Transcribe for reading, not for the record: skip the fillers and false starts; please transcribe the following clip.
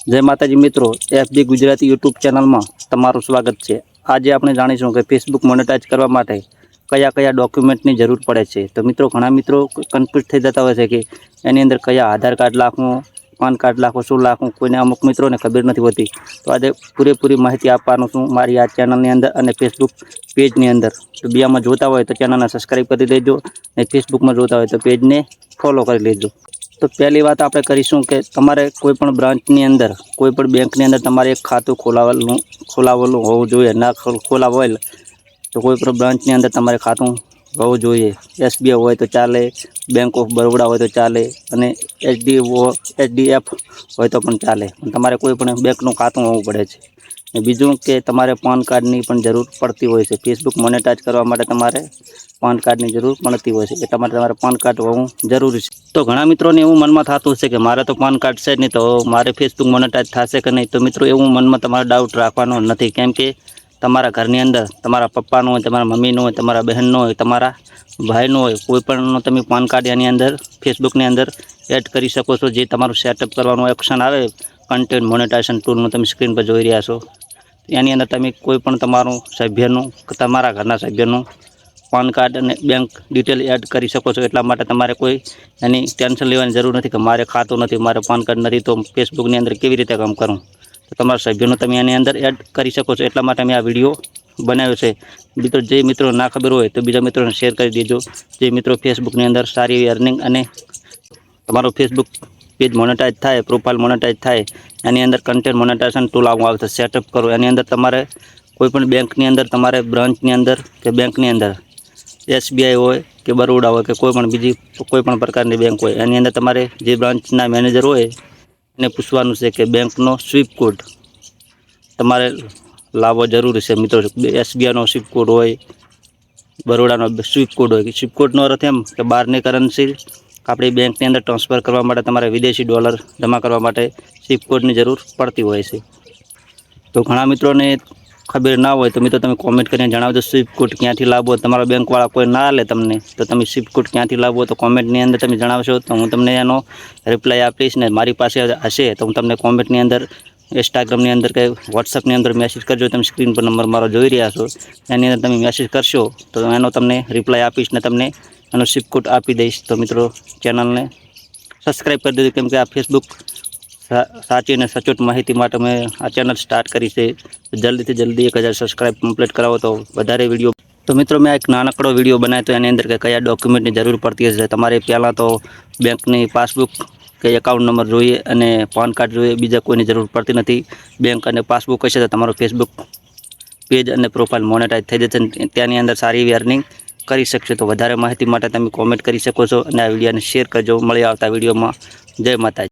जय माताजी मित्रों, एफबी गुजराती यूट्यूब चैनल में तमारुं स्वागत है। आज आपणे जाणीशुं के फेसबुक मोनेटाइज करवा माटे कया कया डॉक्यूमेंटनी जरूर पड़े छे। तो मित्रों, घणा मित्रों कन्फ्यूज थई जता होय छे कि एनी अंदर कया आधार कार्ड नाखवुं, पान कार्ड नाखवुं, शुं नाखवुं, कोईने अमुक मित्रों खबर नहीं होती। तो आज पूरेपूरी माहिती आपवानो छुं मारी आ चेनलनी अंदर अने फेसबुक पेजनी अंदर। तो बीजामां जोता होय तो चेनलने सब्सक्राइब करी देजो ने फेसबुक में जोता होय तो पेजने फॉलो करी लेजो। तो पहली बात आपणे करीशुं के तमारे कोईपण ब्रांचनी अंदर कोईपण बेंकनी अंदर तमारे एक खातुं खोलावेલું होवुं जोईए। ना खोलावुं होय तो कोईपण ब्रांचनी अंदर तमारे खातुं होवुं जोईए। एसबीआई होय तो चाले, बैंक ऑफ बरोड़ा होय तो चाले अने एचडीएफ होय तो पण चाले, पण तमारे कोईपण बेंकनुं खातुं होवुं पड़े छे। ने बीजुं के तमारे पान कार्डनी पण जरूर पड़ती होय छे। फेसबुक मोनेटाइज करवा माटे तमारे पान कार्डनी जरूर पड़ती होय छे, એટલા માટે તમારે પાન કાર્ડ હોવું જરૂરી છે। तो घણા मित्रों ने एवं मन में थतुं हशे कि मारे तो पान कार्ड छे नहीं तो मारे फेसबुक मोनेटाइज थशे कि नहीं। तो मित्रों एवं मन में तमारे डाउट राखवानो नथी, केम के तमारा घरनी अंदर तमारा पप्पानुं होय, तमारा मम्मीनुं होय, तमारा बहेननुं होय, तमारा भाईनुं होय, कोईपणनुं तमे पान कार्ड एनी अंदर फेसबुकनी अंदर एड करी शको छो। जे तमारुं सेटअप करवानुं ऑप्शन आवे कन्टेન્ટ मोनेटाइजेशन टूलनुं तमे स्क्रीन पर जोई रह्या छो। एनी अंदर तमे कोईपण तमारुं सभ्यनुं के तमारा घरना सभ्यनुं पान कार्ड अने बैंक डिटेल एड करी शको छो। एटला माटे तमारे कोई एनी टेन्शन लेवानी जरूर नहीं कि मारे खातुं नहीं, मारे पान कार्ड नहीं तो फेसबुकनी अंदर केवी रीते काम करूँ। तो तमारा सभ्यों तमे एनी अंदर एड करी शको छो। एटला माटे मैं आ विडियो बनाव्यो छे। मित्रों जे मित्रों ना खबर होय तो बीजा मित्रों ने शेर करी दीजो। जे मित्रों फेसबुकनी अंदर सारी एवी अर्निंग अने तमारो फेसबुक पेज मोनेटाइज थाय, प्रोफाइल मोनेटाइज थाय, एनी अंदर कन्टेન્ટ मोनेटाइजेशन टूल आवशे। सेटअप करो एनी अंदर तमारे कोईपण बेंकनी अंदर तमारे ब्रांचनी अंदर के बेंकनी अंदर एसबीआई होय के बरोड़ा होय के कोईपण बीजी कोईपण प्रकारनी बेंक होय एनी अंदर तमारे जे ब्रांचना मैनेजर होय एने पूछवानुं छे के बेंकनो स्विफ्ट कोड तमारे लावવો જરૂરી છે। मित्रों एसबीआईनो स्विफ्ट कोड होय, बरोड़ानो स्विफ्ट कोड होय। स्विफ्ट कोडनो अर्थ एम के बहारनी करन्सी आपणी बेंकनी अंदर ट्रांसफर करवा माटे तमारे विदेशी डॉलर जमा करवा माटे स्विफ्ट कोडनी जरूर पड़ती होय छे। तो घणा मित्रोने खबर ना होय तो मित्रों तमे कॉमेंट करीने जणावजो स्विफ्ट कोड क्यांथी लाववो। तमारा बेंकवाळा कोई ना आले तमने तो तमे स्विफ्ट कोड क्यांथी लाववो तो कॉमेंटनी अंदर तमे जणावशो तो हूँ तमने एनो रिप्लाय आपीश ने मारी पासे हशे तो हूँ तमने कॉमेंटनी अंदर इंस्टाग्रामनी अंदर के व्हाट्सएपनी अंदर मैसेज करजो। तमे स्क्रीन पर नंबर मारो जोई रह्या छो एनी अंदर तमे मैसेज करशो तो एनो तमने रिप्लाय आपीश ने तमने एनो स्विफ्ट कोड आपी दईश। तो मित्रों चेनलने सब्सक्राइब कर दीजो, केम के आ फेसबुक साची ने सचोट माहिती माटे मैं आ चेनल स्टार्ट करी छे। जल्दी थी जल्दी 1000 सब्सक्राइब कम्प्लीट करावो तो वधारे विडियो। तो मित्रों मैं एक नानकड़ो विडियो बनाव्यो तो एनी अंदर के कया डॉक्यूमेंटनी जरूर पड़ती हशे। तमारे पहला तो बेंकनी पासबुक के एकाउंट नंबर जोईए अने पान कार्ड जोईए, बीजा कोईनी जरूर पड़ती नहीं। बैंक अने पासबुक हशे तो तमारो फेसबुक पेज अने प्रोफाइल मोनेटाइज थई जशे, त्यानी अंदर सारी एवी अर्निंग करी शकशो। तो वधारे माहिती माटे तमे कॉमेंट करी शको छो अने आ विडियोने शेर करजो। मळीए आवता विडियोमां। जय माताजी।